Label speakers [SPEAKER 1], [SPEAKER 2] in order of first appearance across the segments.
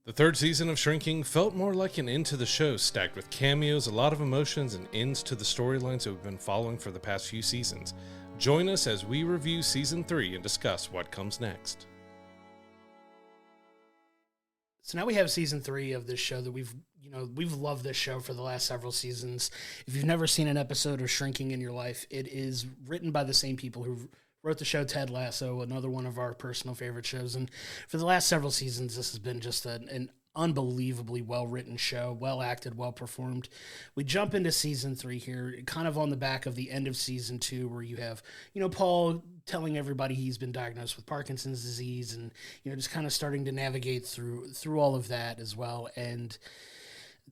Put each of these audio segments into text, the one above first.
[SPEAKER 1] The third season of Shrinking felt more like an end to the show, stacked with cameos, a lot of emotions, and ends to the storylines that we've been following for the past few seasons. Join us as we review Season 3 and discuss what comes next.
[SPEAKER 2] So now we have Season 3 of this show that we've loved this show for the last several seasons. If you've never seen an episode of Shrinking in your life, it is written by the same people who wrote the show Ted Lasso, another one of our personal favorite shows. And for the last several seasons, this has been just an unbelievably well-written show, well-acted, well-performed. We jump into Season 3 here, kind of on the back of the end of Season 2, where you have, Paul telling everybody he's been diagnosed with Parkinson's disease and, just kind of starting to navigate through all of that as well. And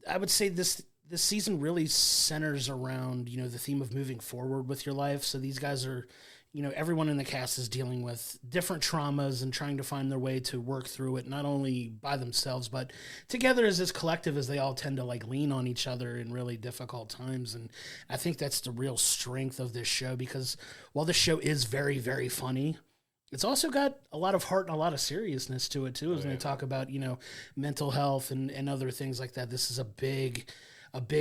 [SPEAKER 2] I would say this season really centers around, the theme of moving forward with your life. So these guys are, everyone in the cast is dealing with different traumas and trying to find their way to work through it, not only by themselves, but together as this collective, as they all tend to lean on each other in really difficult times. And I think that's the real strength of this show, because while this show is very, very funny, it's also got a lot of heart and a lot of seriousness to it too, as they talk about, mental health and other things like that. This is a big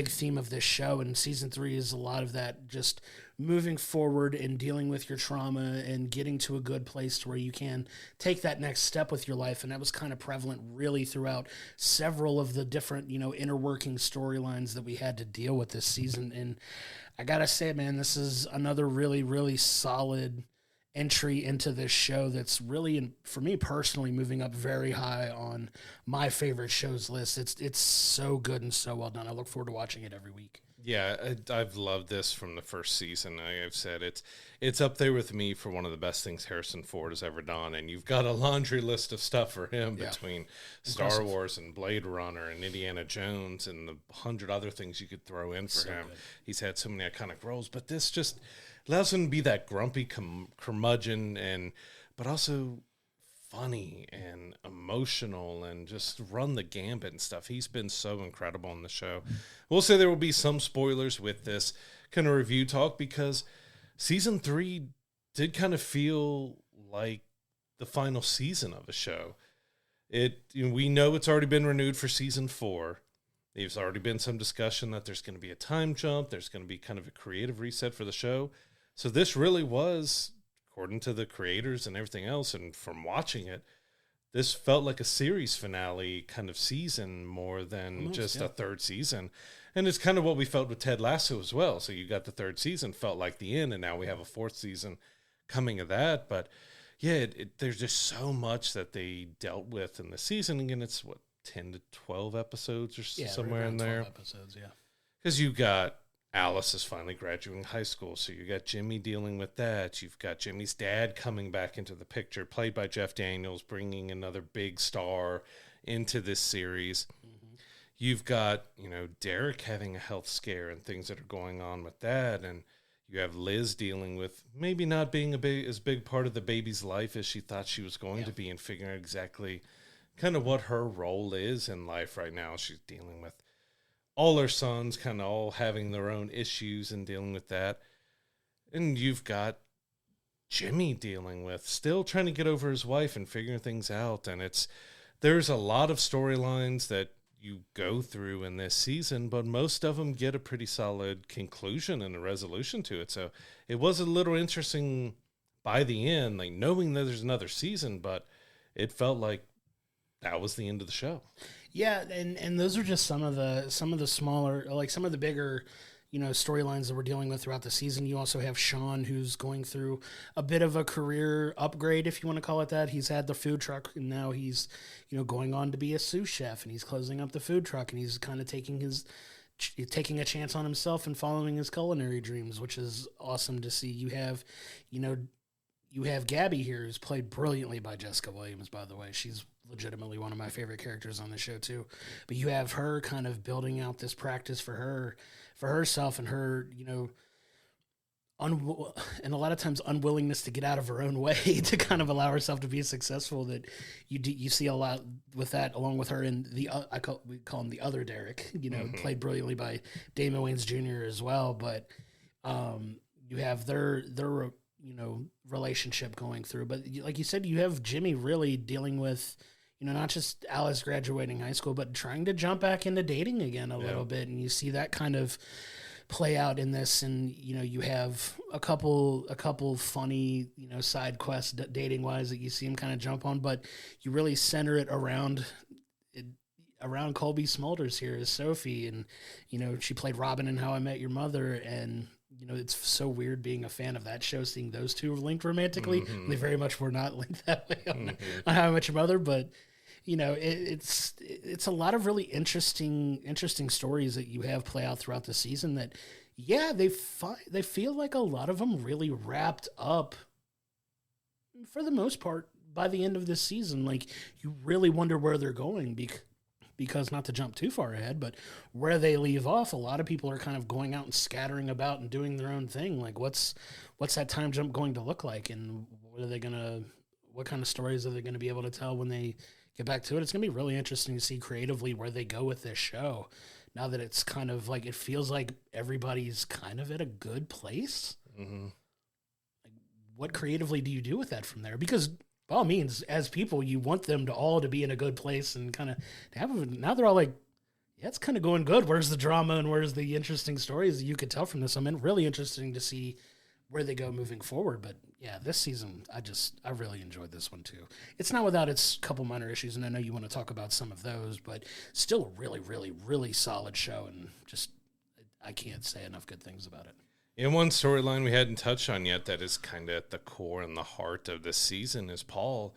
[SPEAKER 2] theme of this show, and Season 3 is a lot of that, just moving forward and dealing with your trauma and getting to a good place to where you can take that next step with your life. And that was kind of prevalent really throughout several of the different, inner working storylines that we had to deal with this season. And I gotta say, man, this is another really, really solid entry into this show that's really, for me personally, moving up very high on my favorite shows list. It's so good and so well done. I look forward to watching it every week.
[SPEAKER 1] Yeah, I've loved this from the first season. I've said it's up there with me for one of the best things Harrison Ford has ever done. And you've got a laundry list of stuff for him between Star Wars and Blade Runner and Indiana Jones and the 100 other things you could throw in for him. Good. He's had so many iconic roles, but this just allows him to be that grumpy curmudgeon, but also funny and emotional and just run the gambit and stuff. He's been so incredible in the show. We'll say there will be some spoilers with this kind of review talk, because Season 3 did kind of feel like the final season of a show. We know it's already been renewed for Season 4. There's already been some discussion that there's going to be a time jump. There's going to be kind of a creative reset for the show. So this really was, according to the creators and everything else, and from watching it, this felt like a series finale kind of season more than a third season. And it's kind of what we felt with Ted Lasso as well. So you got the third season, felt like the end, and now we have a fourth season coming of that. But yeah, there's just so much that they dealt with in the season. Again, it's 10 to 12 episodes or somewhere in there. 12
[SPEAKER 2] episodes, yeah.
[SPEAKER 1] Because you got Alice is finally graduating high school, so you got Jimmy dealing with that. You've got Jimmy's dad coming back into the picture, played by Jeff Daniels, bringing another big star into this series. Mm-hmm. You've got, Derek having a health scare and things that are going on with that, and you have Liz dealing with maybe not being as big part of the baby's life as she thought she was going to be, and figuring out exactly kind of what her role is in life right now. She's dealing with all her sons kind of all having their own issues and dealing with that. And you've got Jimmy dealing with still trying to get over his wife and figuring things out. And there's a lot of storylines that you go through in this season, but most of them get a pretty solid conclusion and a resolution to it. So it was a little interesting by the end, knowing that there's another season, but it felt like that was the end of the show.
[SPEAKER 2] Yeah, and those are just some of the smaller, some of the bigger, storylines that we're dealing with throughout the season. You also have Sean, who's going through a bit of a career upgrade, if you want to call it that. He's had the food truck, and now he's, going on to be a sous chef, and he's closing up the food truck, and he's kind of taking a chance on himself and following his culinary dreams, which is awesome to see. You have Gabby here, who's played brilliantly by Jessica Williams, by the way. She's legitimately one of my favorite characters on the show too. But you have her kind of building out this practice for herself, and her, and a lot of times unwillingness to get out of her own way to kind of allow herself to be successful. That you see a lot with that, along with her and we call him the other Derek, played brilliantly by Damon Wayans Jr. as well. But you have their relationship going through. But like you said, you have Jimmy really dealing with, not just Alice graduating high school, but trying to jump back into dating again a little bit. And you see that kind of play out in this. And, you have a couple funny, side quests dating wise that you see him kind of jump on, but you really center it around Colby Smulders here as Sophie. And, she played Robin in How I Met Your Mother. And, it's so weird being a fan of that show, seeing those two linked romantically. They very much were not linked that way on How I Met Your Mother, but it's a lot of really interesting stories that you have play out throughout the season that, they feel like a lot of them really wrapped up for the most part by the end of this season. Like, you really wonder where they're going because not to jump too far ahead, but where they leave off, a lot of people are kind of going out and scattering about and doing their own thing. Like, what's that time jump going to look like, and what kind of stories are they going to be able to tell when they get back to it? It's going to be really interesting to see creatively where they go with this show. Now that it's kind of like, it feels like everybody's kind of at a good place. Mm-hmm. Like, what creatively do you do with that from there? Because by all means, as people, you want them to all to be in a good place and kind of have. Now they're all like, yeah, it's kind of going good. Where's the drama and where's the interesting stories that you could tell from this? I mean, really interesting to see where they go moving forward. But yeah, this season, I really enjoyed this one too. It's not without its couple minor issues, and I know you want to talk about some of those, but still a really, really, really solid show, and just, I can't say enough good things about it.
[SPEAKER 1] And one storyline we hadn't touched on yet that is kind of at the core and the heart of this season is Paul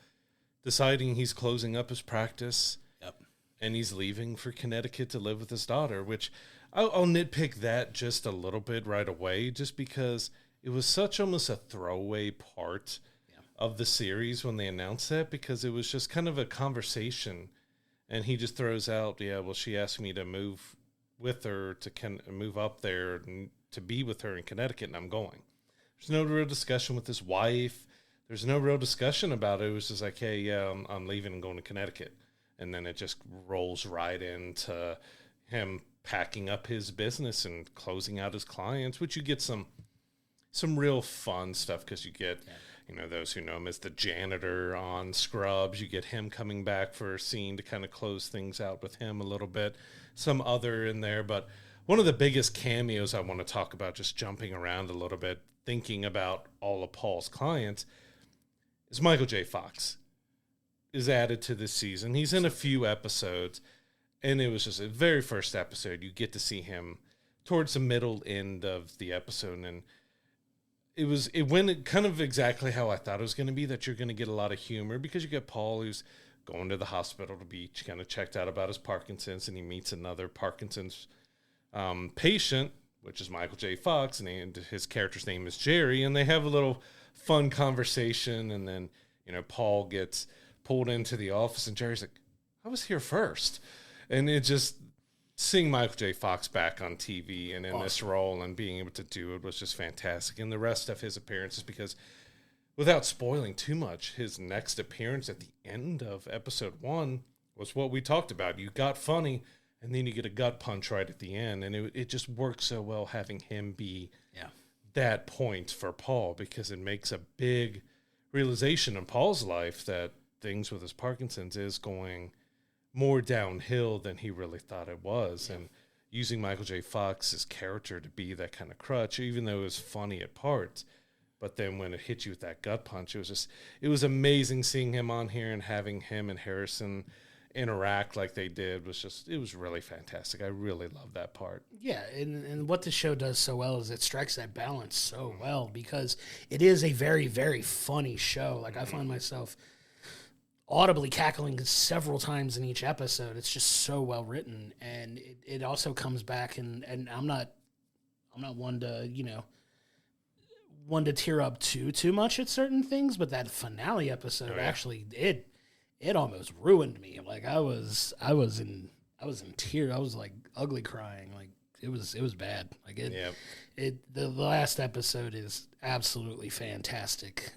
[SPEAKER 1] deciding he's closing up his practice.
[SPEAKER 2] Yep.
[SPEAKER 1] And he's leaving for Connecticut to live with his daughter, which I'll nitpick that just a little bit right away, just because it was such almost a throwaway part of the series when they announced that, because it was just kind of a conversation. And he just throws out, she asked me to move with her, to move up there and to be with her in Connecticut, and I'm going. There's no real discussion with his wife. There's no real discussion about it. It was just like, hey, I'm leaving and going to Connecticut. And then it just rolls right into him packing up his business and closing out his clients, which you get some real fun stuff, because you get, those who know him as the janitor on Scrubs. You get him coming back for a scene to kind of close things out with him a little bit. Some other in there, but one of the biggest cameos I want to talk about, just jumping around a little bit, thinking about all of Paul's clients, is Michael J. Fox is added to this season. He's in a few episodes, and it was just a very first episode. You get to see him towards the middle end of the episode, and it went kind of exactly how I thought it was going to be, that you're going to get a lot of humor, because you get Paul, who's going to the hospital to be kind of checked out about his Parkinson's, and he meets another Parkinson's patient, which is Michael J. Fox, and his character's name is Jerry, and they have a little fun conversation, and then, Paul gets pulled into the office, and Jerry's like, I was here first. And it just, seeing Michael J. Fox back on TV and in this role and being able to do it was just fantastic. And the rest of his appearances, because without spoiling too much, his next appearance at the end of episode 1 was what we talked about. You got funny, and then you get a gut punch right at the end. And it just works so well having him be that point for Paul, because it makes a big realization in Paul's life that things with his Parkinson's is going more downhill than he really thought it was. And using Michael J. Fox's character to be that kind of crutch, even though it was funny at parts, but then when it hit you with that gut punch, it was amazing seeing him on here, and having him and Harrison interact like they did it was really fantastic. I really love that part.
[SPEAKER 2] Yeah, and what the show does so well is it strikes that balance so well, because it is a very, very funny show. Like, I find myself audibly cackling several times in each episode. It's just so well written, and it also comes back, and I'm not one to tear up too much at certain things, but that finale episode actually it almost ruined me. Like, I was in tears. I was like ugly crying. Like, it was bad. Like, the last episode is absolutely fantastic.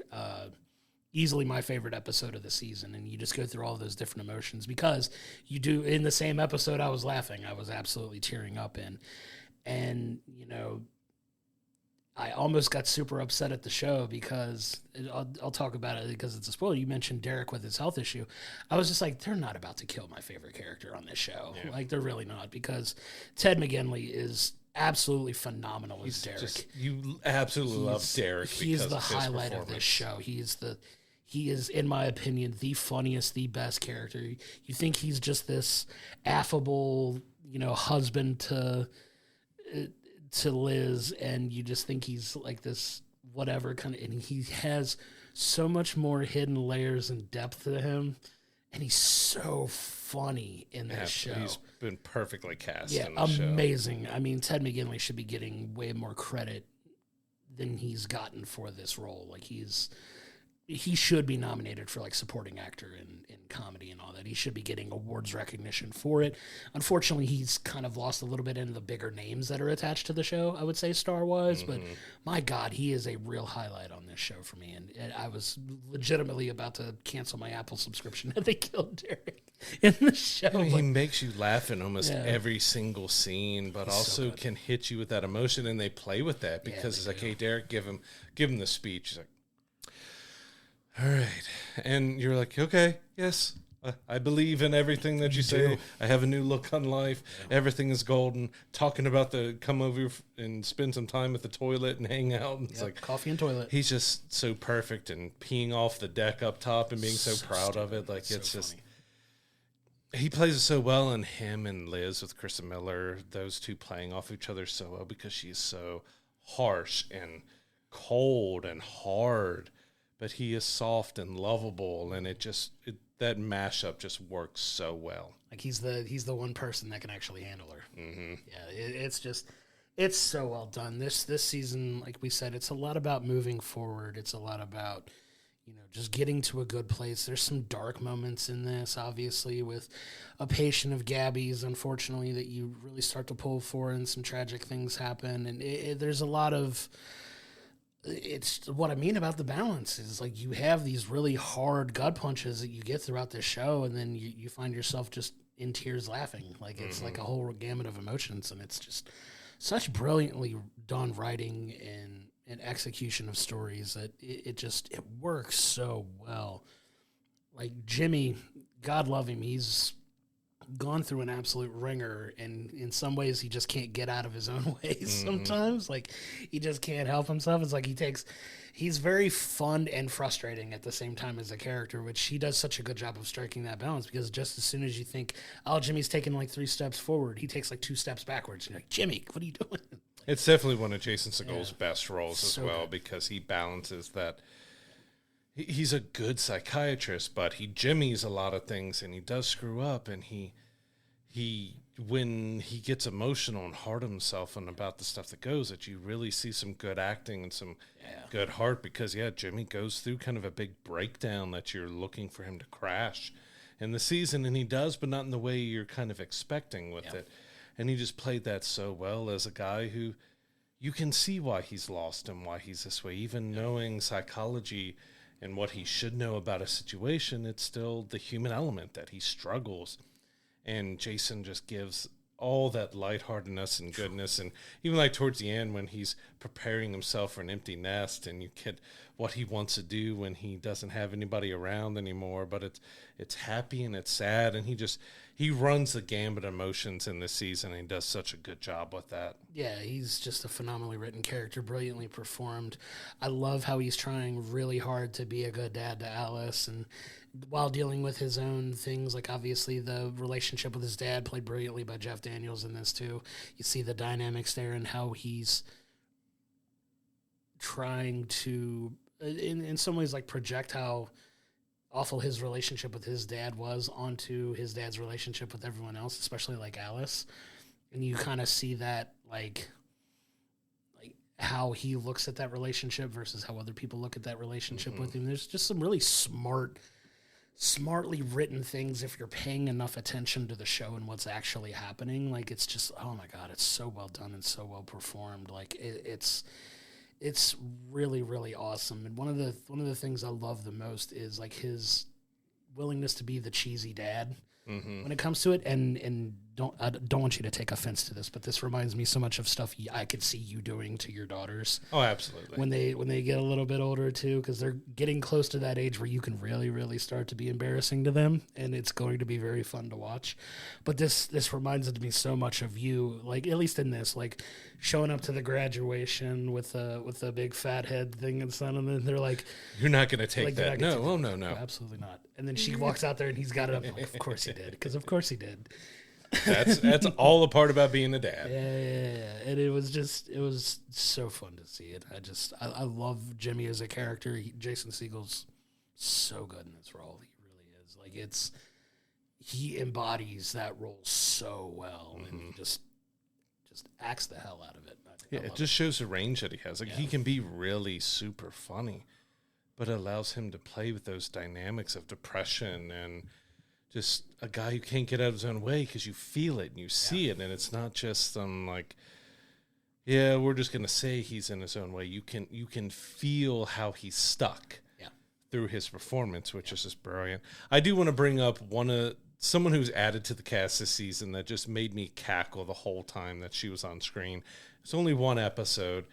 [SPEAKER 2] Easily my favorite episode of the season, and you just go through all those different emotions, because you do, in the same episode I was laughing, I was absolutely tearing up in, and I almost got super upset at the show because I'll talk about it because it's a spoiler. You mentioned Derek with his health issue. I was just like, they're not about to kill my favorite character on this show. Yeah. Like, they're really not, because Ted McGinley is absolutely phenomenal as Derek.
[SPEAKER 1] You absolutely love Derek.
[SPEAKER 2] He's the highlight of this show. He is, in my opinion, the funniest, the best character. You think he's just this affable, husband to Liz, and you just think he's like this whatever kind of, and he has so much more hidden layers and depth to him, and he's so funny in this show. He's
[SPEAKER 1] been perfectly cast in the show.
[SPEAKER 2] Amazing. I mean, Ted McGinley should be getting way more credit than he's gotten for this role. Like, he should be nominated for like supporting actor in comedy and all that. He should be getting awards recognition for it. Unfortunately, he's kind of lost a little bit into the bigger names that are attached to the show, I would say, star-wise. But my God, he is a real highlight on this show for me. And I was legitimately about to cancel my Apple subscription that they killed Derek in the show.
[SPEAKER 1] He makes you laugh in almost every single scene, but also can hit you with that emotion, and they play with that because it's like, hey, Derek, give him the speech. He's like, all right. And you're like, okay, yes, I believe in everything that you say. I have a new look on life. Yeah. Everything is golden. Talking about come over and spend some time at the toilet and hang out. And it's like
[SPEAKER 2] coffee and toilet.
[SPEAKER 1] He's just so perfect, and peeing off the deck up top and being so proud of it. Like, it's just, he plays it so well. And him and Liz with Kristen Miller, those two playing off each other so well, because she's so harsh and cold and hard, but he is soft and lovable, and that mashup just works so well.
[SPEAKER 2] Like, he's the one person that can actually handle her. Mm-hmm. Yeah, it's so well done. This season, like we said, it's a lot about moving forward. It's a lot about just getting to a good place. There's some dark moments in this, obviously, with a patient of Gabby's, unfortunately, that you really start to pull for, and some tragic things happen. And there's a lot of. It's what I mean about the balance is, like, you have these really hard gut punches that you get throughout this show, and then you find yourself just in tears laughing. Like, it's like a whole gamut of emotions, and it's just such brilliantly done writing and execution of stories that it works so well. Like, Jimmy, God love him, he's gone through an absolute ringer, and in some ways he just can't get out of his own ways sometimes. Like, he just can't help himself. It's like he's very fun and frustrating at the same time as a character, which he does such a good job of striking that balance, because just as soon as you think, oh, Jimmy's taking like 3 steps forward, he takes like 2 steps backwards. And you're like, Jimmy, what are you doing?
[SPEAKER 1] It's definitely one of Jason Segel's best roles as well, because he balances that. He's a good psychiatrist, but he jimmies a lot of things, and he does screw up, and he when he gets emotional and hard on himself and about the stuff that goes, that you really see some good acting and some good heart, because Jimmy goes through kind of a big breakdown that you're looking for him to crash in the season, and he does, but not in the way you're kind of expecting with it. And he just played that so well as a guy who you can see why he's lost and why he's this way, even knowing psychology and what he should know about a situation. It's still the human element that he struggles. And Jason just gives all that lightheartedness and goodness. And even like towards the end, when he's preparing himself for an empty nest, and you get what he wants to do when he doesn't have anybody around anymore, but it's happy and it's sad. And he runs the gambit of emotions in this season, and he does such a good job with that.
[SPEAKER 2] Yeah, he's just a phenomenally written character, brilliantly performed. I love how he's trying really hard to be a good dad to Alice, and while dealing with his own things, like obviously the relationship with his dad, played brilliantly by Jeff Daniels in this too. You see the dynamics there and how he's trying to, in some ways, like project how awful his relationship with his dad was onto his dad's relationship with everyone else, especially like Alice. And you kind of see that like how he looks at that relationship versus how other people look at that relationship with him. There's just some really smartly written things if you're paying enough attention to the show and what's actually happening. Like, it's just, oh my God, it's so well done and so well performed. Like, it's really, really awesome. And one of the things I love the most is like his willingness to be the cheesy dad when it comes to it, and I don't want you to take offense to this, but this reminds me so much of stuff I could see you doing to your daughters.
[SPEAKER 1] Oh, absolutely.
[SPEAKER 2] When they get a little bit older too, because they're getting close to that age where you can really, really start to be embarrassing to them, and it's going to be very fun to watch. But this reminds me so much of you, like at least in this, like showing up to the graduation with a big fat head thing and son, and then they're like,
[SPEAKER 1] "You're not going to take
[SPEAKER 2] like,
[SPEAKER 1] that." No, oh no,
[SPEAKER 2] absolutely not. And then she walks out there and he's got it up. Like, of course he did, because of course he did.
[SPEAKER 1] That's all a part about being a dad.
[SPEAKER 2] Yeah. And it was so fun to see it. I love Jimmy as a character. Jason Segel's so good in this role. He really is. Like he embodies that role so well, and he just acts the hell out of it.
[SPEAKER 1] It just shows the range that he has. Like he can be really super funny, but it allows him to play with those dynamics of depression and just a guy who can't get out of his own way because you feel it and you see it, and it's not just some we're just gonna say he's in his own way. You can feel how he's stuck through his performance, which is just brilliant. I do want to bring up someone who's added to the cast this season that just made me cackle the whole time that she was on screen. It's only one episode,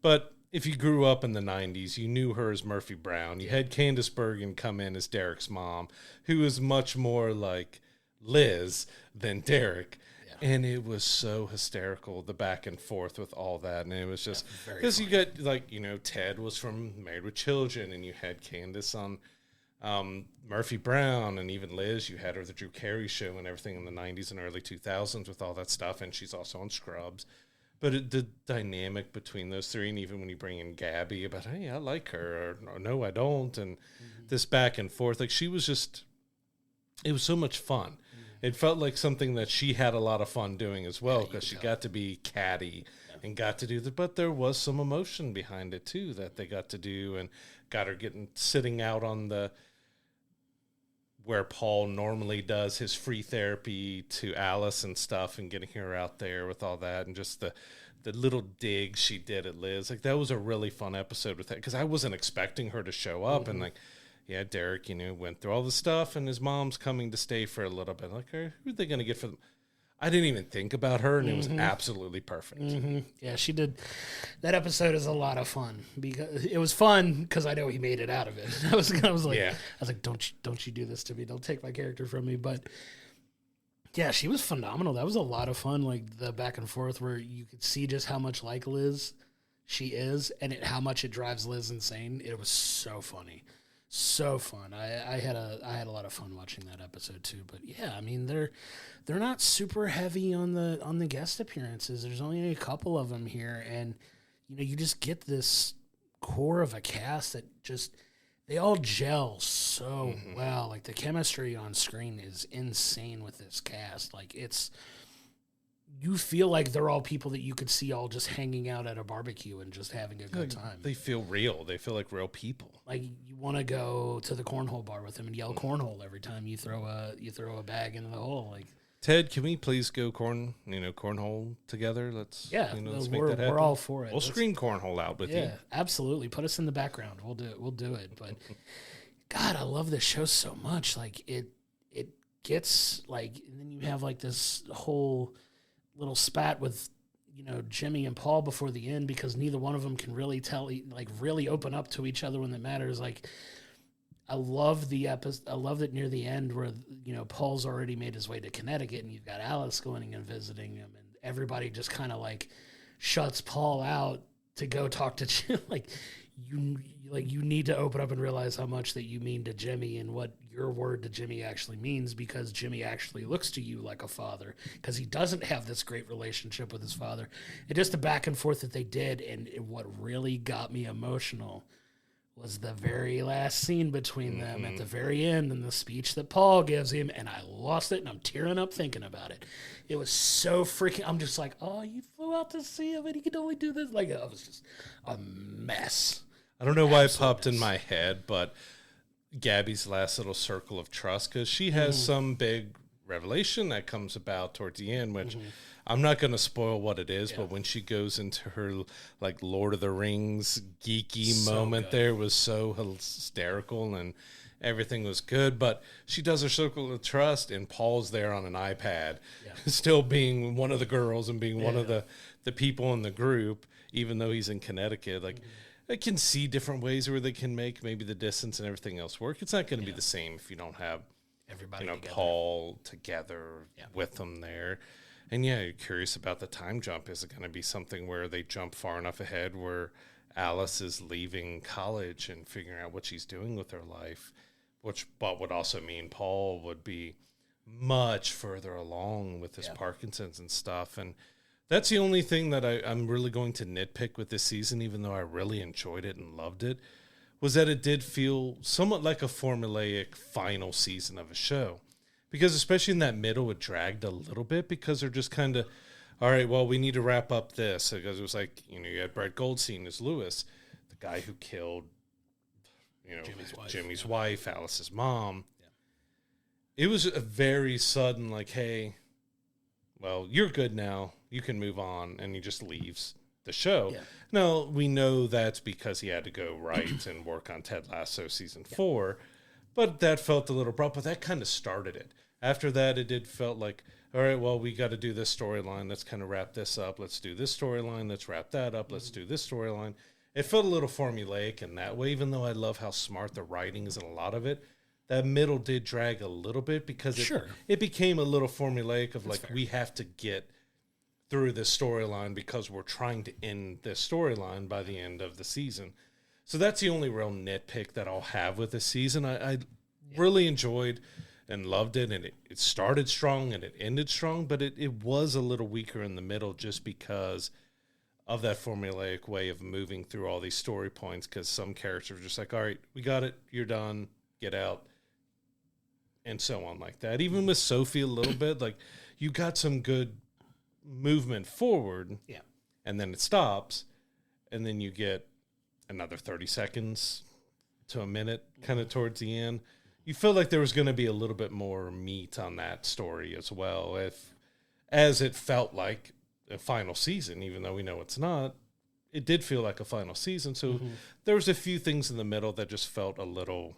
[SPEAKER 1] but if you grew up in the 90s, you knew her as Murphy Brown. You had Candace Bergen come in as Derek's mom, who was much more like Liz than Derek. Yeah. And it was so hysterical, the back and forth with all that. And it was just because you got Ted was from Married with Children, and you had Candace on Murphy Brown, and even Liz, you had her the Drew Carey Show and everything in the 90s and early 2000s with all that stuff. And she's also on Scrubs. But the dynamic between those three, and even when you bring in Gabby about, hey, I like her, or no, I don't, and this back and forth, like it was so much fun. It felt like something that she had a lot of fun doing as well, because she got to be catty and got to do that. But there was some emotion behind it too that they got to do, and got her sitting out on where Paul normally does his free therapy to Alice and stuff, and getting her out there with all that, and just the little digs she did at Liz. Like, that was a really fun episode with that, because I wasn't expecting her to show up. And Derek, went through all the stuff, and his mom's coming to stay for a little bit. Like, who are they going to get for them? I didn't even think about her, and it was absolutely perfect.
[SPEAKER 2] Yeah, she did. That episode is a lot of fun, because it was fun because I know he made it out of it. I was like, don't you do this to me? Don't take my character from me. But yeah, she was phenomenal. That was a lot of fun, like the back and forth where you could see just how much like Liz she is, and how much it drives Liz insane. It was so funny. So fun. I had a lot of fun watching that episode too. But yeah, I mean they're not super heavy on the guest appearances. There's only a couple of them here, and you just get this core of a cast that just they all gel so well. Like the chemistry on screen is insane with this cast. Like you feel like they're all people that you could see all just hanging out at a barbecue and just having a good time.
[SPEAKER 1] They feel real. They feel like real people.
[SPEAKER 2] Like you want to go to the cornhole bar with them and yell cornhole every time you throw a bag into the hole. Like,
[SPEAKER 1] Ted, can we please go cornhole together? Let's make that happen.
[SPEAKER 2] We're all for it.
[SPEAKER 1] We'll screen cornhole out with you.
[SPEAKER 2] Yeah, absolutely. Put us in the background. We'll do it. But God, I love this show so much. Like it gets like, and then you have like this whole little spat with Jimmy and Paul before the end, because neither one of them can really really open up to each other when it matters. Like, I love the episode. I love that near the end where Paul's already made his way to Connecticut, and you've got Alice going and visiting him, and everybody just kind of like shuts Paul out to go talk to Jim. You need to open up and realize how much that you mean to Jimmy and what your word to Jimmy actually means, because Jimmy actually looks to you like a father, because he doesn't have this great relationship with his father. And just the back and forth that they did, and what really got me emotional was the very last scene between them at the very end, and the speech that Paul gives him, and I lost it, and I'm tearing up thinking about it. It was so freaking, I'm just like, oh, you flew out to see him, and he could only do this. Like, it was just a mess.
[SPEAKER 1] I don't know why it popped in my head, but Gabby's last little circle of trust, because she has some big revelation that comes about towards the end, which I'm not going to spoil what it is, but when she goes into her like Lord of the Rings geeky moment, there was so hysterical, and everything was good. But she does her circle of trust, and Paul's there on an iPad,
[SPEAKER 2] Yeah.
[SPEAKER 1] still being one of the girls and being one of the people in the group, even though he's in Connecticut. Like, I can see different ways where they can make maybe the distance and everything else work. It's not going to be the same if you don't have
[SPEAKER 2] Everybody together.
[SPEAKER 1] Paul together with them there. And you're curious about the time jump. Is it going to be something where they jump far enough ahead where Alice is leaving college and figuring out what she's doing with her life, but would also mean Paul would be much further along with his Parkinson's and stuff. And that's the only thing that I'm really going to nitpick with this season, even though I really enjoyed it and loved it, was that it did feel somewhat like a formulaic final season of a show. Because especially in that middle, it dragged a little bit because they're just kind of, all right, well, we need to wrap up this. Because it was like, you had Brett Goldstein as Lewis, the guy who killed, Jimmy's wife, Alice's mom. Yeah. It was a very sudden, like, hey, well, you're good now. You can move on. And he just leaves the show. Yeah. Now, we know that's because he had to go write and work on Ted Lasso season 4. But that felt a little abrupt, but that kind of started it. After that, it did felt like, all right, well, we got to do this storyline. Let's kind of wrap this up. Let's do this storyline. Let's wrap that up. Let's do this storyline. It felt a little formulaic in that way, even though I love how smart the writing is in a lot of it. That middle did drag a little bit because it became a little formulaic of like, we have to get through this storyline because we're trying to end this storyline by the end of the season. So that's the only real nitpick that I'll have with this season. I really enjoyed and loved it, and it started strong and it ended strong, but it was a little weaker in the middle just because of that formulaic way of moving through all these story points, because some characters are just like, all right, we got it, you're done, get out, and so on like that. Even with Sophie a little bit, like, you got some good movement forward, and then it stops, and then you get another 30 seconds to a minute kind of towards the end. You feel like there was going to be a little bit more meat on that story as well, as it felt like a final season, even though we know it's not. It did feel like a final season. So there was a few things in the middle that just felt a little,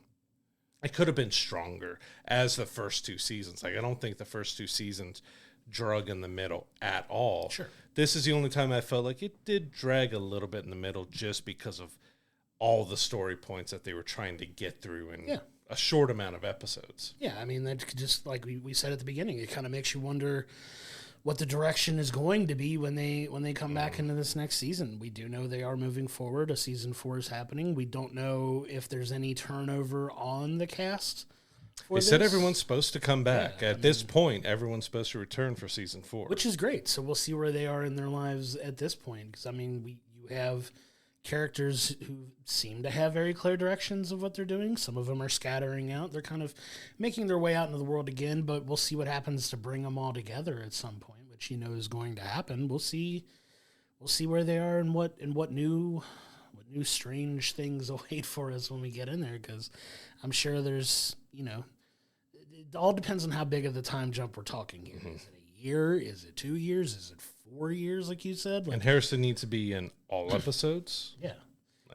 [SPEAKER 1] it could have been stronger as the first 2 seasons. Like, I don't think the first 2 seasons drug in the middle at all. Sure. This is the only time I felt like it did drag a little bit in the middle just because of all the story points that they were trying to get through in a short amount of episodes.
[SPEAKER 2] Yeah, I mean, that just like we said at the beginning, it kind of makes you wonder what the direction is going to be when they come back into this next season. We do know they are moving forward. A season 4 is happening. We don't know if there's any turnover on the cast.
[SPEAKER 1] They said everyone's supposed to come back. At this point, everyone's supposed to return for season 4.
[SPEAKER 2] Which is great. So we'll see where they are in their lives at this point. Because, I mean, you have characters who seem to have very clear directions of what they're doing. Some of them are scattering out. They're kind of making their way out into the world again, but we'll see what happens to bring them all together at some point, which is going to happen. We'll see where they are and what new strange things await for us when we get in there, because I'm sure there's, it all depends on how big of the time jump we're talking here. Is it a year? Is it 2 years? Is it 4 years, like you said?
[SPEAKER 1] And Harrison needs to be in all episodes.
[SPEAKER 2] Yeah.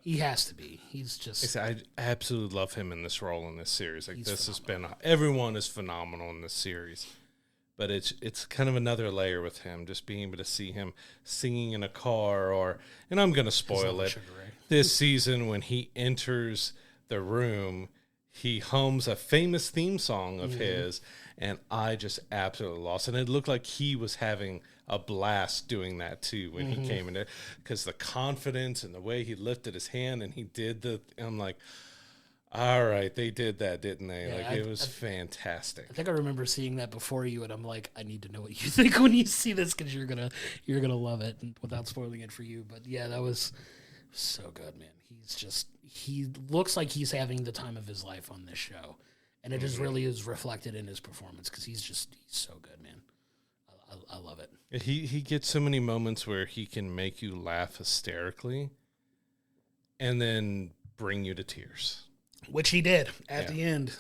[SPEAKER 2] He has to be. He's just...
[SPEAKER 1] I absolutely love him in this role in this series. Like, this phenomenal. Has been... Everyone is phenomenal in this series. But it's kind of another layer with him, just being able to see him singing in a car, or... And I'm going to spoil it. This season, when he enters the room, he hums a famous theme song of his, and I just absolutely lost. And it looked like he was having a blast doing that too when he came in there, because the confidence and the way he lifted his hand and he did I'm like, all right, they did that, didn't they? Yeah, it was fantastic.
[SPEAKER 2] I think I remember seeing that before you, and I'm like, I need to know what you think when you see this, because you're gonna love it, and without spoiling it for you. But yeah, that was so good, man. He looks like he's having the time of his life on this show, and it just really is reflected in his performance, because he's so good, man. I love it.
[SPEAKER 1] He gets so many moments where he can make you laugh hysterically and then bring you to tears.
[SPEAKER 2] Which he did at the end.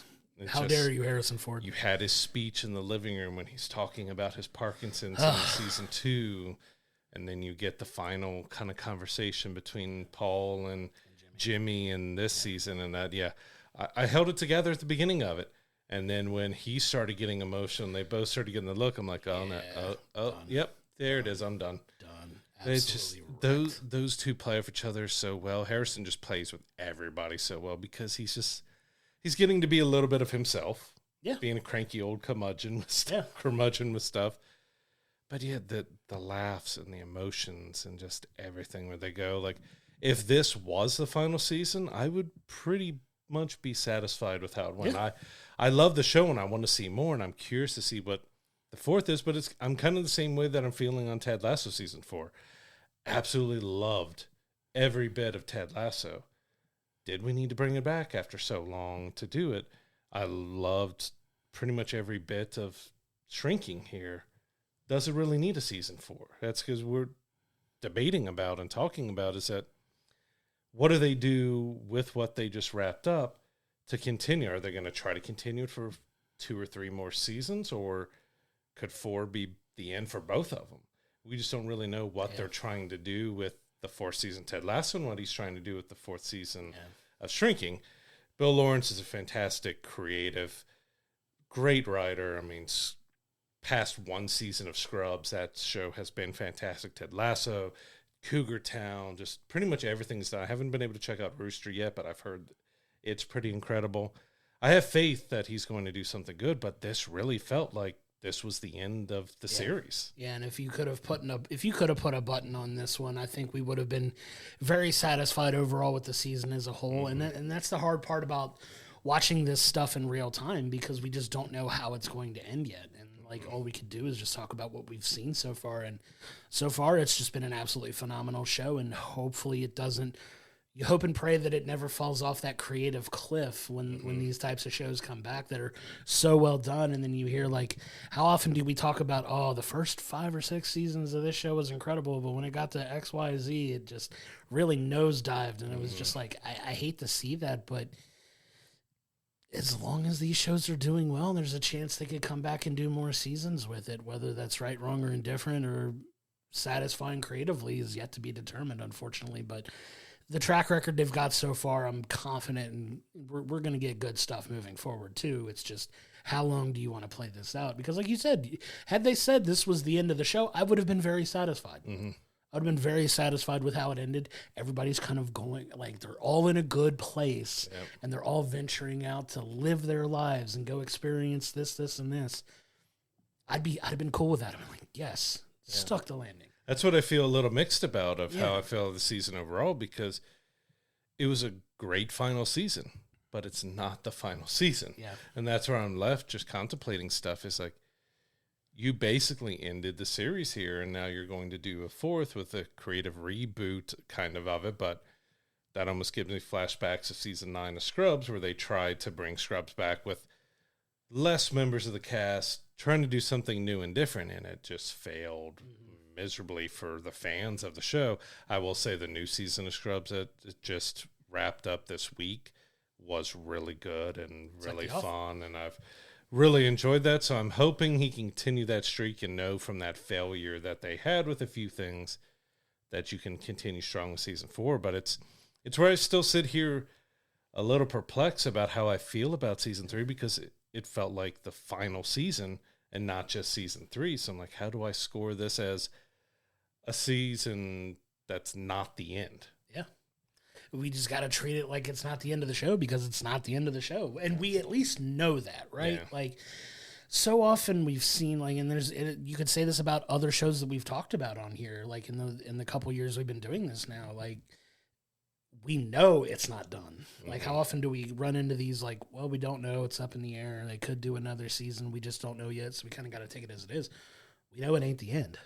[SPEAKER 2] How dare you, Harrison Ford?
[SPEAKER 1] You had his speech in the living room when he's talking about his Parkinson's in season 2, and then you get the final kind of conversation between Paul and Jimmy in this season, and that, I held it together at the beginning of it. And then when he started getting emotional, they both started getting the look. I'm like, oh, no. Yep, there it is. I'm done.
[SPEAKER 2] Done.
[SPEAKER 1] It's just those two play off each other so well. Harrison just plays with everybody so well because he's getting to be a little bit of himself.
[SPEAKER 2] Yeah.
[SPEAKER 1] Being a cranky old curmudgeon with stuff. But yeah, the laughs and the emotions and just everything where they go. Like, if this was the final season, I would pretty much be satisfied with how it went. Yeah. I love the show and I want to see more, and I'm curious to see what the fourth is, but I'm kind of the same way that I'm feeling on Ted Lasso season 4. Absolutely loved every bit of Ted Lasso. Did we need to bring it back after so long to do it? I loved pretty much every bit of Shrinking here. Does it really need a season 4? That's because we're debating about and talking about is that what do they do with what they just wrapped up to continue? Are they going to try to continue it for 2 or 3 more seasons, or could 4 be the end for both of them? We just don't really know what they're trying to do with the 4th season Ted Lasso and what he's trying to do with the 4th season of Shrinking. Bill Lawrence is a fantastic, creative, great writer. I mean, past 1 season of Scrubs, that show has been fantastic. Ted Lasso, Cougar Town, just pretty much everything's done. I haven't been able to check out Rooster yet, but I've heard it's pretty incredible. I have faith that he's going to do something good, but this really felt like this was the end of the series.
[SPEAKER 2] Yeah, and if you could have put a button on this one, I think we would have been very satisfied overall with the season as a whole. Mm-hmm. And that's the hard part about watching this stuff in real time, because we just don't know how it's going to end yet. And like all we could do is just talk about what we've seen so far. And so far it's just been an absolutely phenomenal show, and hopefully it doesn't. You hope and pray that it never falls off that creative cliff when these types of shows come back that are so well done. And then you hear, like, how often do we talk about, the first 5 or 6 seasons of this show was incredible, but when it got to XYZ, it just really nosedived. And it was just like, I hate to see that, but as long as these shows are doing well, there's a chance they could come back and do more seasons with it. Whether that's right, wrong, or indifferent, or satisfying creatively is yet to be determined, unfortunately. But the track record they've got so far, I'm confident, and we're going to get good stuff moving forward too. It's just, how long do you want to play this out? Because like you said, had they said this was the end of the show, I would have been very satisfied. Mm-hmm. I would have been very satisfied with how it ended. Everybody's kind of going, like, they're all in a good place, and they're all venturing out to live their lives and go experience this, and this. I'd have been cool with that. I'm like, yes, stuck the landing.
[SPEAKER 1] That's what I feel a little mixed about of how I felt the season overall, because it was a great final season, but it's not the final season.
[SPEAKER 2] Yeah.
[SPEAKER 1] And that's where I'm left just contemplating stuff. Is like, you basically ended the series here, and now you're going to do a 4th with a creative reboot kind of it, but that almost gives me flashbacks of season 9 of Scrubs, where they tried to bring Scrubs back with less members of the cast, trying to do something new and different, and it just failed miserably for the fans of the show. I will say the new season of Scrubs that just wrapped up this week was really good and really fun, and I've really enjoyed that. So I'm hoping he can continue that streak and know from that failure that they had with a few things that you can continue strong with season 4. But it's where I still sit here a little perplexed about how I feel about season 3, because it felt like the final season and not just season 3. So I'm like, how do I score this as a season that's not the end?
[SPEAKER 2] Yeah. We just got to treat it like it's not the end of the show, because it's not the end of the show. And we at least know that, right? Yeah. Like, so often we've seen, like, and you could say this about other shows that we've talked about on here, like in the couple years we've been doing this now, like, we know it's not done. Like, how often do we run into these, like, well, we don't know, it's up in the air, they could do another season, we just don't know yet, so we kind of got to take it as it is. We know it ain't the end,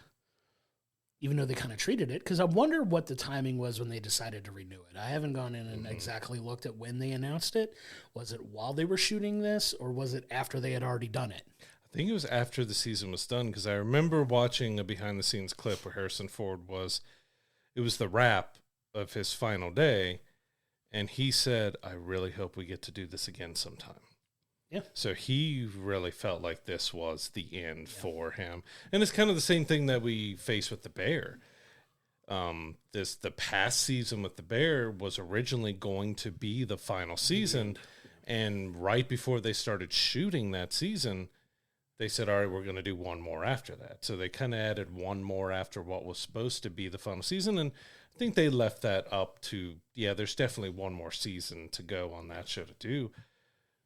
[SPEAKER 2] even though they kind of treated it, because I wonder what the timing was when they decided to renew it. I haven't gone in and exactly looked at when they announced it. Was it while they were shooting this, or was it after they had already done it?
[SPEAKER 1] I think it was after the season was done, because I remember watching a behind-the-scenes clip where Harrison Ford it was the wrap of his final day, and he said, I really hope we get to do this again sometime.
[SPEAKER 2] Yeah.
[SPEAKER 1] So he really felt like this was the end for him. And it's kind of the same thing that we face with the Bear. The past season with the Bear was originally going to be the final season, And right before they started shooting that season, they said, all right, we're going to do one more after that. So they kind of added one more after what was supposed to be the final season. And I think they left that up to, there's definitely one more season to go on that show to do.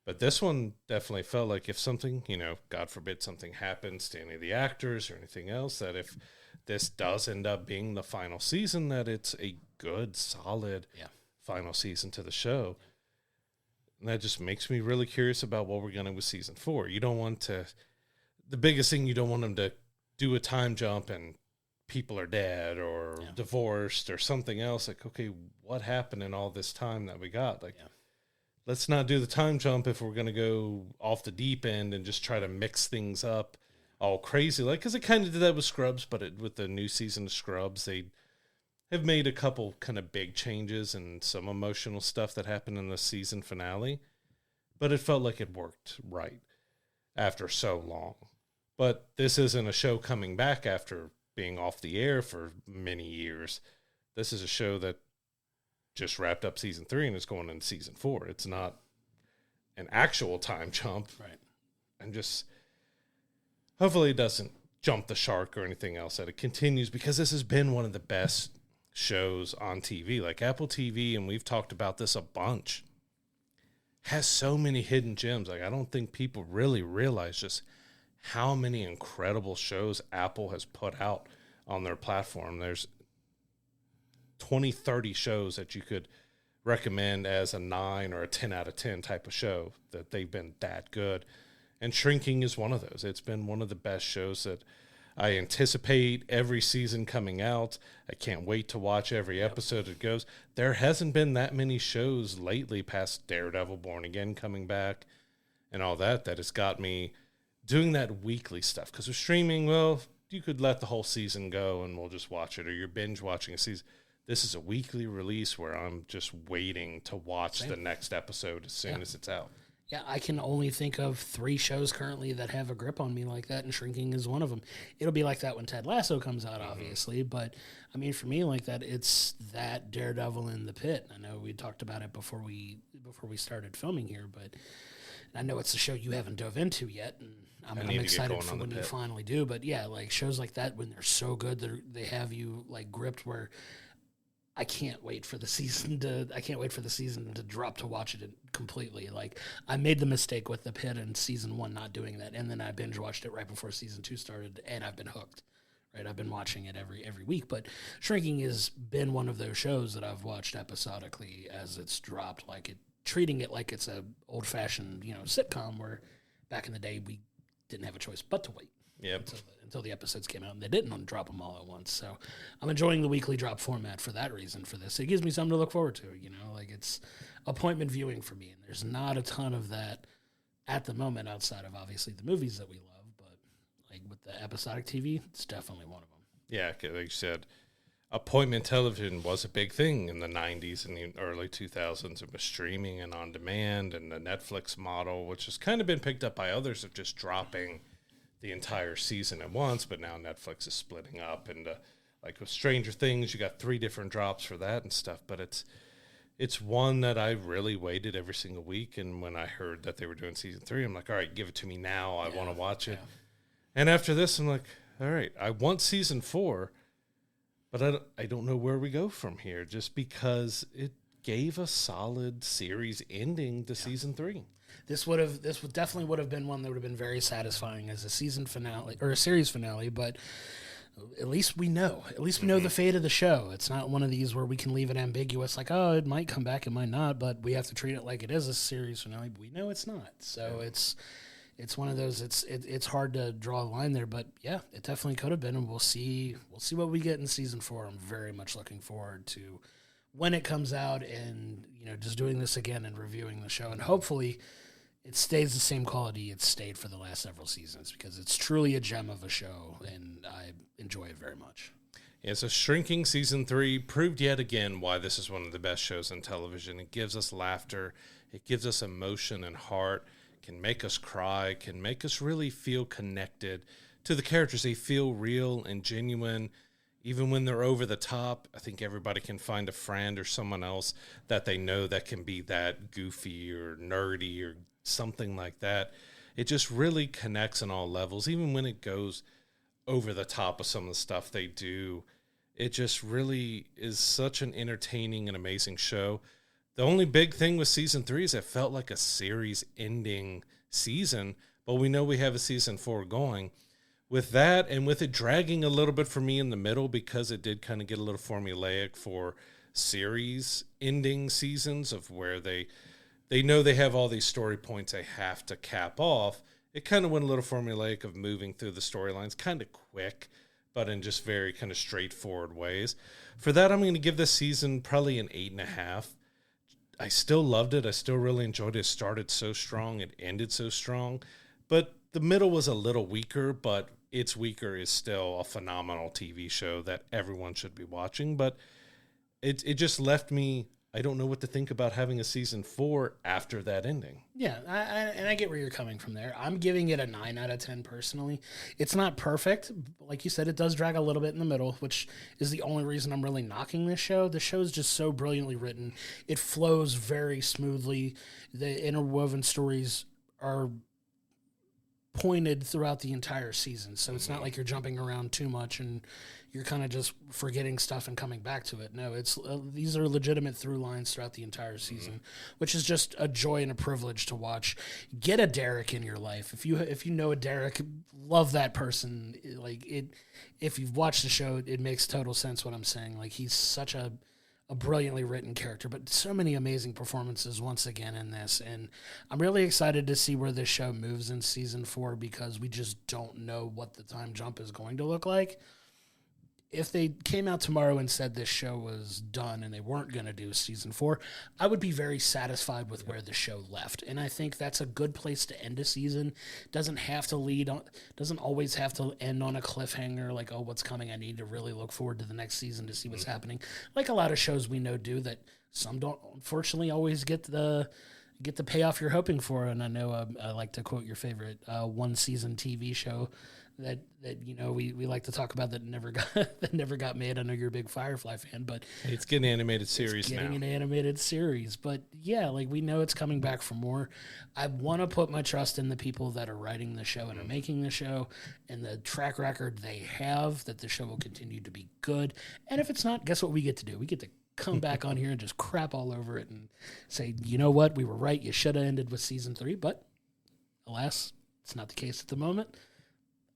[SPEAKER 1] But this one definitely felt like if something, God forbid something happens to any of the actors or anything else, that if this does end up being the final season, that it's a good, solid final season to the show. And that just makes me really curious about what we're going to do with season 4. You don't want to... The biggest thing, you don't want them to do a time jump and people are dead or divorced or something else. Like, okay, what happened in all this time that we got? Like, let's not do the time jump if we're going to go off the deep end and just try to mix things up all crazy. Like, because it kind of did that with Scrubs, but with the new season of Scrubs, they have made a couple kind of big changes and some emotional stuff that happened in the season finale. But it felt like it worked right after so long. But this isn't a show coming back after being off the air for many years. This is a show that just wrapped up season 3 and is going into season 4. It's not an actual time jump.
[SPEAKER 2] Right.
[SPEAKER 1] And just hopefully it doesn't jump the shark or anything else, that it continues, because this has been one of the best shows on TV. Like Apple TV, and we've talked about this a bunch, has so many hidden gems. Like I don't think people really realize just how many incredible shows Apple has put out on their platform. There's 20, 30 shows that you could recommend as a 9 or a 10 out of 10 type of show that they've been that good. And Shrinking is one of those. It's been one of the best shows that I anticipate every season coming out. I can't wait to watch every episode it goes. There hasn't been that many shows lately past Daredevil, Born Again coming back and all that has got me doing that weekly stuff. Because with streaming, well, you could let the whole season go and we'll just watch it, or you're binge watching a season. This is a weekly release where I'm just waiting to watch the next episode as soon as it's out.
[SPEAKER 2] Yeah, I can only think of 3 shows currently that have a grip on me like that, and Shrinking is one of them. It'll be like that when Ted Lasso comes out, obviously, but I mean, for me, like that, it's that Daredevil in the Pit. I know we talked about it before we started filming here, but I know it's a show you haven't dove into yet, and I'm excited for when you finally do. But yeah, like shows like that, when they're so good, they have you like gripped where I can't wait for the season to drop to watch it completely. Like I made the mistake with The Pit in season 1 not doing that, and then I binge watched it right before season 2 started, and I've been hooked. Right, I've been watching it every week. But Shrinking has been one of those shows that I've watched episodically as it's dropped, treating it like it's a old fashioned sitcom where back in the day we didn't have a choice but to wait. Until the episodes came out, and they didn't drop them all at once. So I'm enjoying the weekly drop format for that reason. For this, it gives me something to look forward to. Like it's appointment viewing for me, and there's not a ton of that at the moment outside of obviously the movies that we love. But like with the episodic TV, it's definitely one of them.
[SPEAKER 1] Yeah, like you said, appointment television was a big thing in the 90s and the early 2000s. It was streaming and on demand, and the Netflix model, which has kind of been picked up by others of just dropping the entire season at once, but now Netflix is splitting up, and like with Stranger Things, you got 3 different drops for that and stuff. But it's one that I really waited every single week, and when I heard that they were doing season 3, I'm like, all right, give it to me now. I want to watch it. And after this, I'm like, all right, I want season 4, but I don't know where we go from here, just because it gave a solid series ending to season 3.
[SPEAKER 2] This definitely would have been one that would have been very satisfying as a season finale or a series finale, but at least we know. At least we know the fate of the show. It's not one of these where we can leave it ambiguous, like, oh, it might come back, it might not, but we have to treat it like it is a series finale. We know it's not. So it's one of those. It's hard to draw a line there, but yeah, it definitely could have been, and we'll see what we get in season 4. I'm very much looking forward to when it comes out, and just doing this again and reviewing the show, and hopefully it stays the same quality it's stayed for the last several seasons, because it's truly a gem of a show, and I enjoy it very much.
[SPEAKER 1] Yeah, so Shrinking season 3 proved yet again why this is one of the best shows on television. It gives us laughter, it gives us emotion and heart, can make us cry, can make us really feel connected to the characters. They feel real and genuine. even when they're over the top, I think everybody can find a friend or someone else that they know that can be that goofy or nerdy or something like that. It just really connects on all levels, even when it goes over the top of some of the stuff they do. It just really is such an entertaining and amazing show. The only big thing with season 3 is it felt like a series ending season, but we know we have a season 4 going. With that, and with it dragging a little bit for me in the middle, because it did kind of get a little formulaic for series ending seasons of where they know they have all these story points they have to cap off. It kind of went a little formulaic of moving through the storylines kind of quick, but in just very kind of straightforward ways. For that, I'm going to give this season probably an 8.5. I still loved it. I still really enjoyed it. It started so strong. It ended so strong. But the middle was a little weaker, but It's Weaker is still a phenomenal TV show that everyone should be watching. But it just left me, I don't know what to think about having a season 4 after that ending.
[SPEAKER 2] Yeah, I get where you're coming from there. I'm giving it a 9 out of 10 personally. It's not perfect. Like you said, it does drag a little bit in the middle, which is the only reason I'm really knocking this show. The show is just so brilliantly written. It flows very smoothly. The interwoven stories are pointed throughout the entire season, so it's not like you're jumping around too much and you're kind of just forgetting stuff and coming back to it. No, it's these are legitimate through lines throughout the entire season, which is just a joy and a privilege to watch. Get a Derek in your life. If you know a Derek, love that person. Like it, if you've watched the show, it makes total sense what I'm saying. Like he's such a brilliantly written character, but so many amazing performances once again in this. And I'm really excited to see where this show moves in season 4, because we just don't know what the time jump is going to look like. If they came out tomorrow and said this show was done and they weren't going to do season 4, I would be very satisfied with where the show left. And I think that's a good place to end a season. Doesn't have to lead on, doesn't always have to end on a cliffhanger like, oh, what's coming? I need to really look forward to the next season to see what's happening. Like a lot of shows we know do, that some don't unfortunately always get the payoff you're hoping for. And I know I like to quote your favorite one season TV show that you know we like to talk about that never got made. I know you're a big Firefly fan, but
[SPEAKER 1] it's getting an animated series now.
[SPEAKER 2] Getting an animated series, but yeah, like we know it's coming back for more. I want to put my trust in the people that are writing the show and are making the show, and the track record they have, that the show will continue to be good. And if it's not, guess what we get to do? We get to come back on here and just crap all over it and say, you know what, we were right. You should have ended with season 3, but alas, it's not the case at the moment.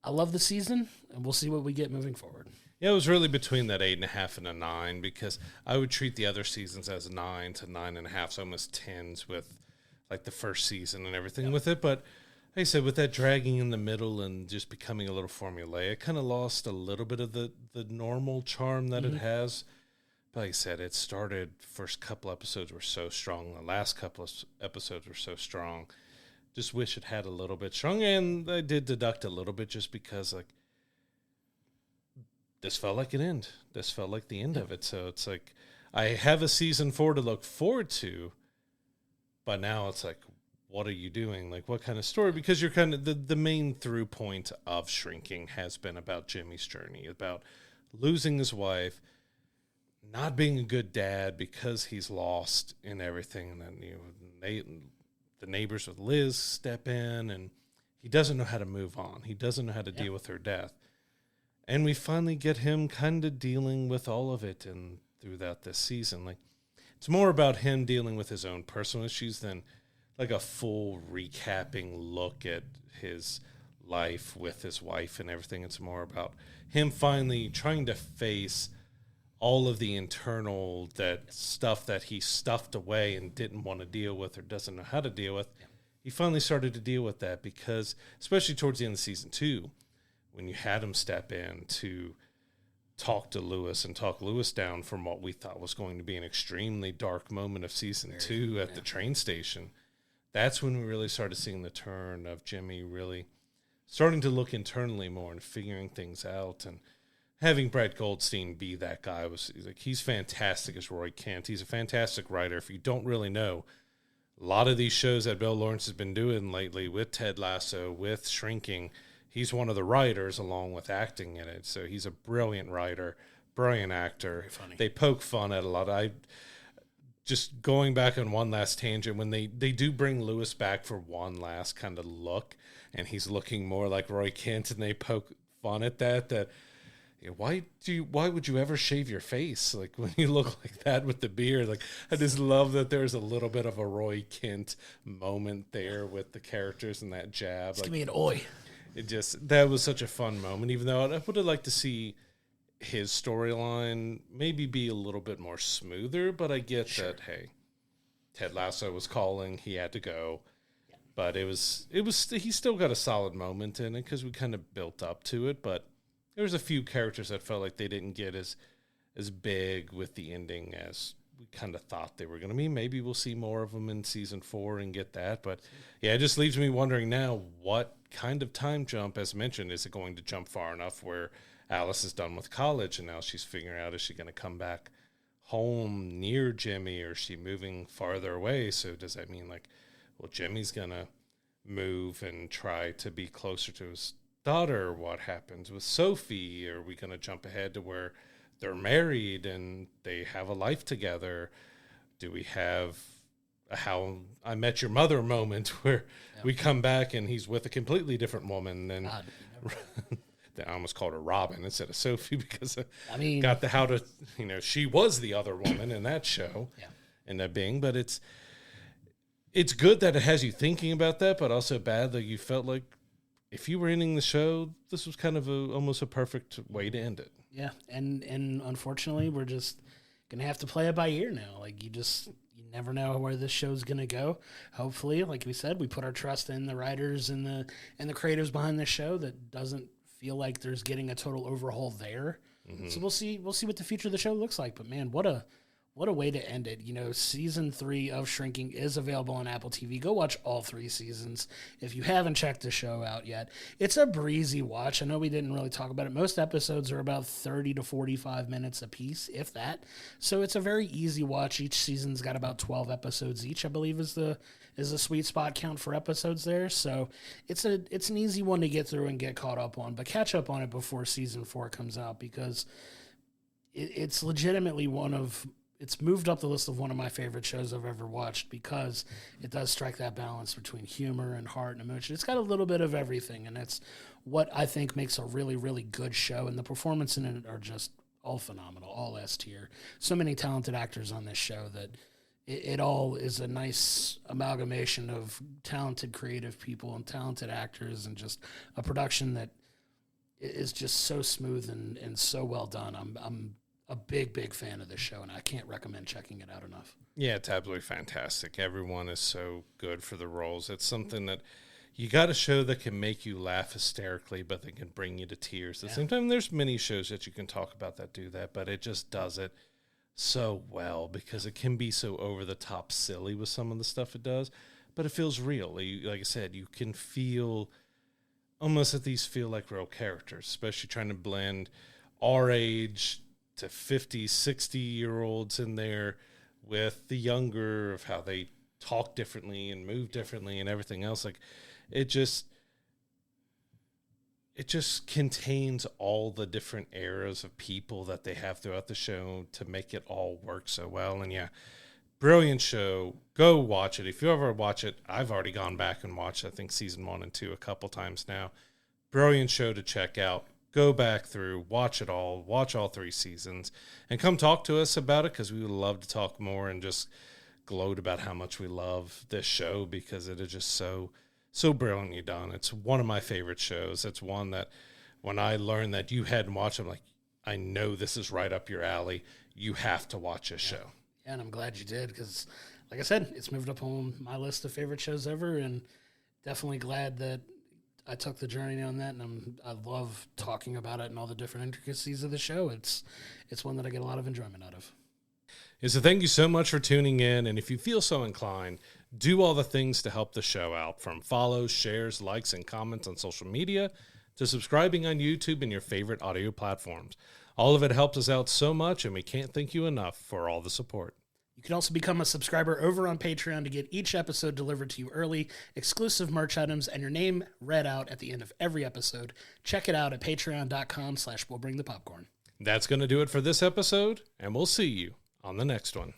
[SPEAKER 2] I love the season, and we'll see what we get moving forward.
[SPEAKER 1] Yeah, it was really between that 8.5 and a 9, because I would treat the other seasons as 9 to 9.5, so almost 10s with like the first season and everything with it. But like I said, with that dragging in the middle and just becoming a little formulaic, kind of lost a little bit of the normal charm that it has. But like I said, it started, first couple episodes were so strong. The last couple of episodes were so strong. Just wish it had a little bit stronger, and I did deduct a little bit just because, like, this felt like an end. This felt like the end of it. So it's like, I have a season 4 to look forward to, but now it's like, what are you doing? Like, what kind of story? Because you're kind of, the main through point of Shrinking has been about Jimmy's journey, about losing his wife, not being a good dad because he's lost in everything, and then, you know, the neighbors with Liz step in, and he doesn't know how to move on. He doesn't know how to deal with her death. And we finally get him kind of dealing with all of it and throughout this season. Like, it's more about him dealing with his own personal issues than like a full recapping look at his life with his wife and everything. It's more about him finally trying to face all of the internal stuff that he stuffed away and didn't want to deal with or doesn't know how to deal with. Yeah. He finally started to deal with that, because especially towards the end of season 2, when you had him step in to talk to Lewis and talk Lewis down from what we thought was going to be an extremely dark moment of season 2 at the train station, that's when we really started seeing the turn of Jimmy really starting to look internally more and figuring things out. And having Brett Goldstein be that guy he's fantastic as Roy Kent. He's a fantastic writer. If you don't really know, a lot of these shows that Bill Lawrence has been doing lately with Ted Lasso, with Shrinking, he's one of the writers along with acting in it. So he's a brilliant writer, brilliant actor.
[SPEAKER 2] Very funny.
[SPEAKER 1] They poke fun at a lot. Just going back on one last tangent, when they do bring Lewis back for one last kind of look, and he's looking more like Roy Kent, and they poke fun at that why would you ever shave your face like when you look like that with the beard? Like, I just love that there's a little bit of a Roy Kent moment there with the characters and that jab.
[SPEAKER 2] Give me an oi.
[SPEAKER 1] That was such a fun moment, even though I would have liked to see his storyline maybe be a little bit more smoother, but I get that, hey, Ted Lasso was calling, he had to go. Yeah. But he still got a solid moment in it because we kind of built up to it, but there was a few characters that felt like they didn't get as big with the ending as we kind of thought they were going to be. Maybe we'll see more of them in season 4 and get that. But yeah, it just leaves me wondering now, what kind of time jump, as mentioned, is it going to jump far enough where Alice is done with college and now she's figuring out, is she going to come back home near Jimmy, or is she moving farther away? So does that mean like, well, Jimmy's going to move and try to be closer to his daughter? What happens with Sophie? Are we going to jump ahead to where they're married and they have a life together? Do we have a How I Met Your Mother moment where we come back and he's with a completely different woman than I almost called her Robin instead of Sophie because got the how to, she was the other woman in that show. Yeah. And that being, but it's good that it has you thinking about that, but also bad that you felt like if you were ending the show, this was kind of almost a perfect way to end it.
[SPEAKER 2] Yeah. And unfortunately we're just going to have to play it by ear now. Like you never know where this show's going to go. Hopefully, like we said, we put our trust in the writers and the creators behind this show. That doesn't feel like there's getting a total overhaul there. Mm-hmm. So we'll see what the future of the show looks like. But man, what a way to end it. Season 3 of Shrinking is available on Apple TV. Go watch all 3 seasons if you haven't checked the show out yet. It's a breezy watch. I know we didn't really talk about it. Most episodes are about 30 to 45 minutes a piece, if that. So it's a very easy watch. Each season's got about 12 episodes each, I believe is the sweet spot count for episodes there. So it's an easy one to get through and get caught up on, but catch up on it before season 4 comes out because it's legitimately it's moved up the list of one of my favorite shows I've ever watched because it does strike that balance between humor and heart and emotion. It's got a little bit of everything, and that's what I think makes a really, really good show, and the performances in it are just all phenomenal, all S tier. So many talented actors on this show that it all is a nice amalgamation of talented creative people and talented actors and just a production that is just so smooth and so well done. I'm a big fan of this show, and I can't recommend checking it out enough.
[SPEAKER 1] Yeah, it's absolutely fantastic. Everyone is so good for the roles. It's something that you got a show that can make you laugh hysterically, but they can bring you to tears. At the same time, there's many shows that you can talk about that do that, but it just does it so well because it can be so over-the-top silly with some of the stuff it does, but it feels real. Like I said, you can feel almost at least feel like real characters, especially trying to blend our age to 50, 60-year-olds in there with the younger of how they talk differently and move differently and everything else. Like it just contains all the different eras of people that they have throughout the show to make it all work so well. And yeah, brilliant show. Go watch it. If you ever watch it, I've already gone back and watched, I think, season 1 and 2 a couple times now. Brilliant show to check out. Go back through, watch it all, watch all 3 seasons, and come talk to us about it because we would love to talk more and just gloat about how much we love this show because it is just so brilliantly done. It's one of my favorite shows. It's one that when I learned that you hadn't watched, I'm like, I know this is right up your alley. You have to watch this show.
[SPEAKER 2] Yeah, and I'm glad you did because, like I said, it's moved up on my list of favorite shows ever, and definitely glad that I took the journey on that, and I love talking about it and all the different intricacies of the show. It's one that I get a lot of enjoyment out of.
[SPEAKER 1] Yeah, so thank you so much for tuning in, and if you feel so inclined, do all the things to help the show out, from follows, shares, likes, and comments on social media to subscribing on YouTube and your favorite audio platforms. All of it helps us out so much, and we can't thank you enough for all the support.
[SPEAKER 2] You can also become a subscriber over on Patreon to get each episode delivered to you early, exclusive merch items, and your name read out at the end of every episode. Check it out at patreon.com/we'll bring the popcorn.
[SPEAKER 1] That's going to do it for this episode, and we'll see you on the next one.